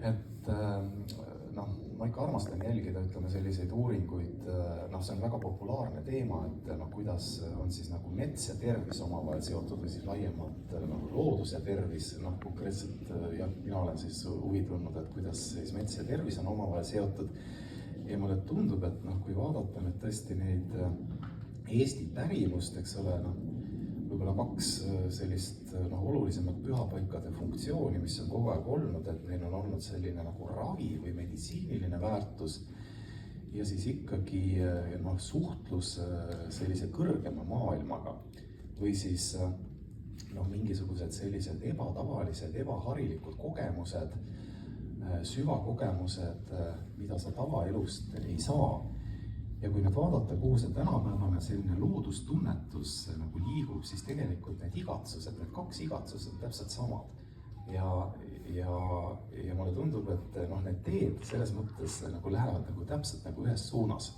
et noh, ma ikka armastan jälgida, ütleme selliseid uuringuid, noh, see on väga populaarne teema, et noh, kuidas on siis nagu mets ja tervis omavahel seotud või siis laiemalt nagu loodus ja tervis, noh, konkreetselt jah, mina olen siis huvi tundnud, et kuidas siis mets ja tervis on omavahel seotud. Ja mulle tundub, et noh, kui vaadata nüüd tõesti neid Eesti pärimust, eks ole, noh, võib-olla kaks sellist noh, olulisemat pühapaikade funktsiooni, mis on kogu aeg olnud, et neil on olnud selline nagu ravi või meditsiiniline väärtus ja siis ikkagi noh, suhtlus sellise kõrgema maailmaga või siis noh, mingisugused sellised ebatavalised, ebaharilikud kogemused, süvakogemused, mida sa tavaelust ei saa. Ja kui nüüd vaadata, kuhu see tänapäevane selline loodustunnetus nagu liigub, siis tegelikult need igatsused, need kaks igatsused on täpselt samad. Ja mulle tundub, et noh, need teed selles mõttes nagu lähevad nagu täpselt nagu ühes suunas.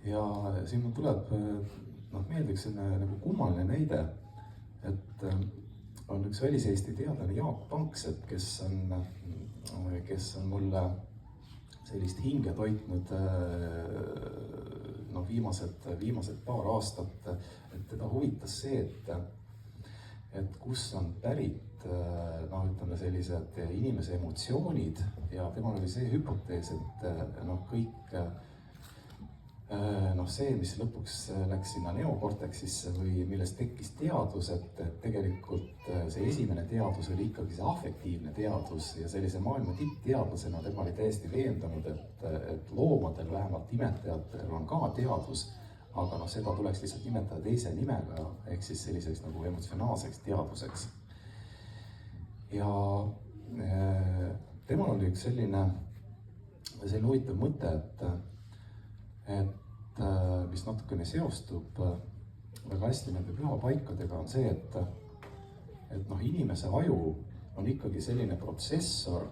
Ja siin mul tuleb noh, meelde üks nagu kummaline näide, et on üks väliseesti teadlane Jaak Panksepp, kes on mulle sellist hinge toitnud no, viimased paar aastat, et teda huvitas see, et kus on pärit no, ütleme sellised inimese emotsioonid ja temal oli see hüpotees, et no, kõik noh, see, mis lõpuks läks sinna neokorteksisse või millest tekkis teadus, et tegelikult see esimene teadus oli ikkagi see afektiivne teadus ja sellise maailma tippteadlasena tema oli täiesti veendunud, et loomadel, vähemalt imetajatel on ka teadus, aga noh, seda tuleks lihtsalt nimetada teise nimega, ehk siis selliseks nagu emotsionaalseks teaduseks. Ja temal oli üks selline huvitav mõte, et mis natukene seostub väga hästi nende pühapaikadega, on see, et noh, inimese aju on ikkagi selline protsessor,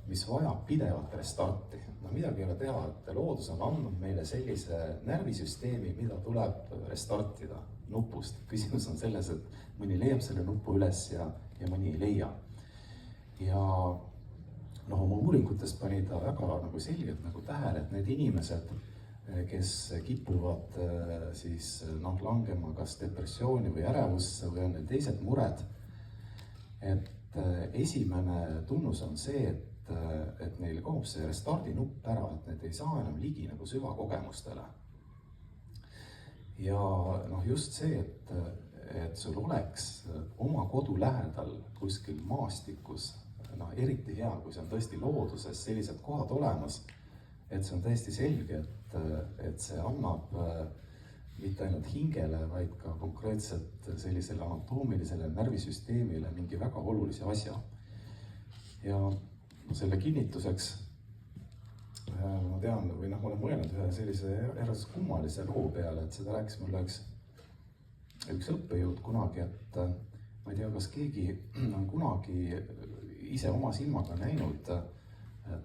mis vajab pidevat restarti. No midagi ei ole teha, et loodus on andnud meile sellise närvisüsteemi, mida tuleb restartida nupust. Küsimus on selles, et mõni leiab selle nupu üles ja mõni ei leia. Ja noh, oma uuringutes pani ta väga nagu selgelt nagu tähele, et need inimesed, kes kipuvad siis noh, langema kas depressiooni või ärevusse või on neil teised mured, et esimene tunnus on see, et neil kaob see restardi nupp ära, et need ei saa enam ligi nagu süvakogemustele. Ja noh, just see, et sul oleks oma kodu lähedal kuskil maastikus, noh, eriti hea, kui see on tõesti looduses sellised kohad olemas, et see on täiesti selge, et see annab mitte ainult hingele, vaid ka konkreetselt sellisele anatoomilisele närvisüsteemile mingi väga olulise asja. Ja selle kinnituseks ma tean, või noh, ma olen mõelnud ühe sellise eras kummalise loo peale, et seda rääkis mulle üks õppejõud kunagi, et ma ei tea, kas keegi on kunagi ise oma silmaga näinud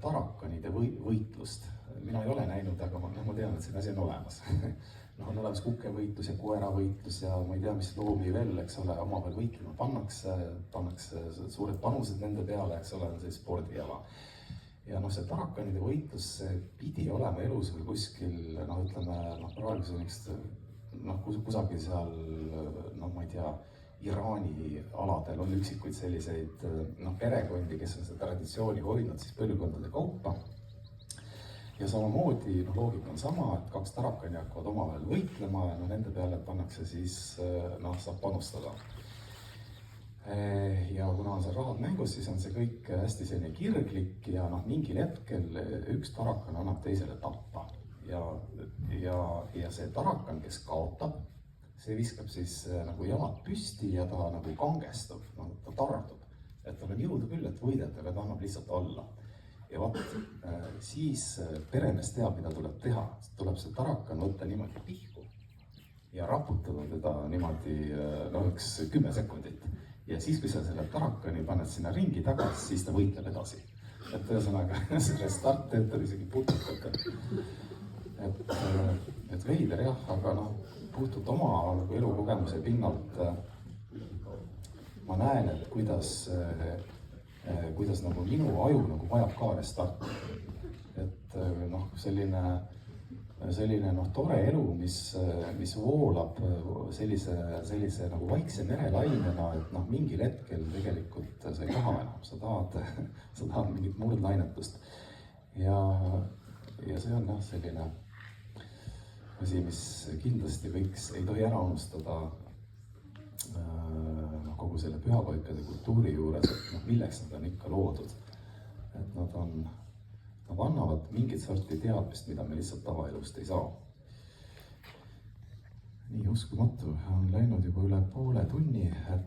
tarakanide võitlust. Mina ei ole näinud, aga ma tean, et see asi on olemas. No, on olemas kukevõitlus ja koeravõitlus ja ma ei tea, mis loomi veel, eks ole, omavahel võitlema pannakse suured panused nende peale, eks ole, on see spordiala. Ja noh, see tarakanide võitlus pidi olema elus või kuskil, noh, ütleme, noh, praegu see on noh, kusagil seal, noh, ma ei tea, Iraani aladel on üksikuid selliseid noh, perekondi, kes on seda traditsiooni hoidnud siis põlvkondade kaupa. Ja samamoodi noh, loogika on sama, et kaks tarakani hakkavad omavahel võitlema ja no, nende peale pannakse siis, noh, saab panustada. Ja kuna on seal rahad mängus, siis on see kõik hästi selline kirglik ja noh, mingil hetkel üks tarakan annab teisele tappa. Ja see tarakan, kes kaotab, see viskab siis nagu jalad püsti ja ta nagu kangestub, no, ta tardub. Et tal on jõudu küll, et võideta, aga ta annab lihtsalt alla. Ja vaat, siis peremees teab, mida tuleb teha. Tuleb see tarakan võtta niimoodi pihku ja raputada teda niimoodi no, üks 10 sekundit. Ja siis, kui sa selle tarakani paned sinna ringi tagasi, siis ta võitleb edasi. Et ühesõnaga, selle start töötab isegi pututab. Et veider jah, aga noh, puhtult oma elukogemuse pinnalt ma näen, et kuidas kuidas nagu minu aju nagu vajab ka restarti. Et noh, selline noh, tore elu, mis voolab sellise nagu vaikse merelainena, et noh, mingil hetkel tegelikult sa ei taha enam, sa tahad mingit muud lainetust. Ja see on jah, selline asi, mis kindlasti ei tohi ära unustada kogu selle pühapaikade kultuuri juures, et noh, milleks nad on ikka loodud. Et nad annavad mingit sorti teadmist, mida me lihtsalt tavaelust ei saa. Nii uskumatu, on läinud juba üle poole tunni, et